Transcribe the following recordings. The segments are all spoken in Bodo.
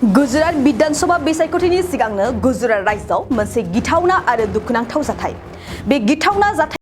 गुजरात विधानसभा बिसायख'थिनि सिगांनो गुजरात रायजोआव मोनसे गिथावना आरो दुखुनांथाव जाथाय। बे गिथावना जाथाय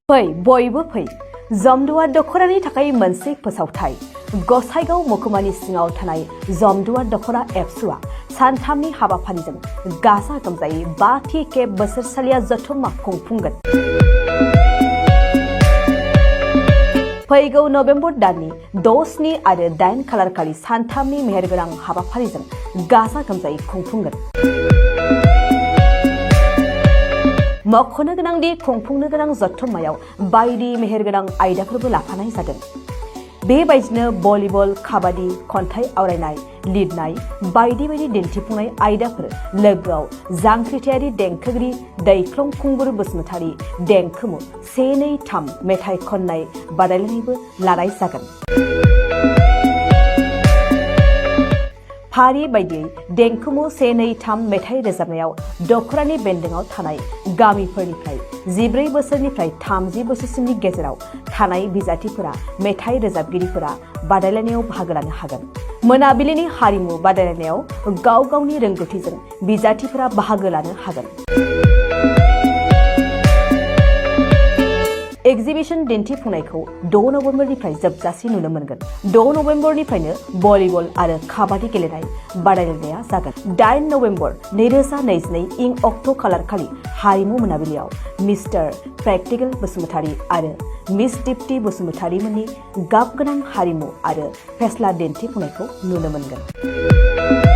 फै बयबो फै जमदुवार दख'रानि थाखाय मोनसे फोसावथाय। गसाइगाव महकुमानि सिङाव थानाय जमदुवार दख'रा एबसुआ सानथामनि हाबाफारिजों गाजा गोमजायै 5थि खेब बोसोरसालिया जथुम्मा खुंफुंगोन। फैगौ नबेम्बर दाननि 6, 7 आरो 8 खालारखालि सानथामनि मेहेरगोनां हाबाफारिजों गाजा गोमजायै खुंफुंगोन। मख'नो गोनांदि खुंफुंनो गोनां जथुम्मायाव बायदि मेहेरगोनां आयदाफोरबो लाफानाय जादों। बेबायदिनो भलिबल, काबादि, खन्थाइ आवरायनाय, लिरनाय बायदि बायदि दिन्थिफुंनाय आयदाफोर लोगोआव जांख्रिथायारि देंखोगिरि दैख्लं खुंगुर बसुमतारी देंखोमु 1, 2, 3 मेथाइ खननाय बादायलायनायबो लानाय जागोन। फारि बायदियै देंखोमु 1, 2, 3 मेथाइ रोजाबनायाव दख'रानि बेन्दोंआव थानाय गामिफोरनिफ्राय 14 बोसोरनिफ्राय 30 बोसोरसिमनि गेजेराव थानाय बिजाथिफोरा मेथाइ रोजाबगिरिफोरा बादायलायनायाव बाहागो लानो हागोन। मोनाबिलिनि हारिमु बादायलायनायाव गाव गावनि रोंगौथिजों बिजाथिफोरा बाहागो लानो हागोन। एक्जिबिशन दिन्थिफुंनायखौ 6 नबेम्बरनिफ्राय जोबजासिम नुनो मोनगोन। 6 नबेम्बरनिफ्रायनो भलिबल आरो काबादि गेलेनाय बादायलायनाया जागोन। 8 नबेम्बर 2022 इं अक्ट' खालारखालि हारिमु मोनाबिलियाव मिस्टार प्रेक्टिकेल बसुमतारी आरो मिस दीप्ति बसुमतारी मोननि गाबगोनां हारिमु आरो फेस्ला दिन्थिफुंनायखौ नुनो मोनगोन।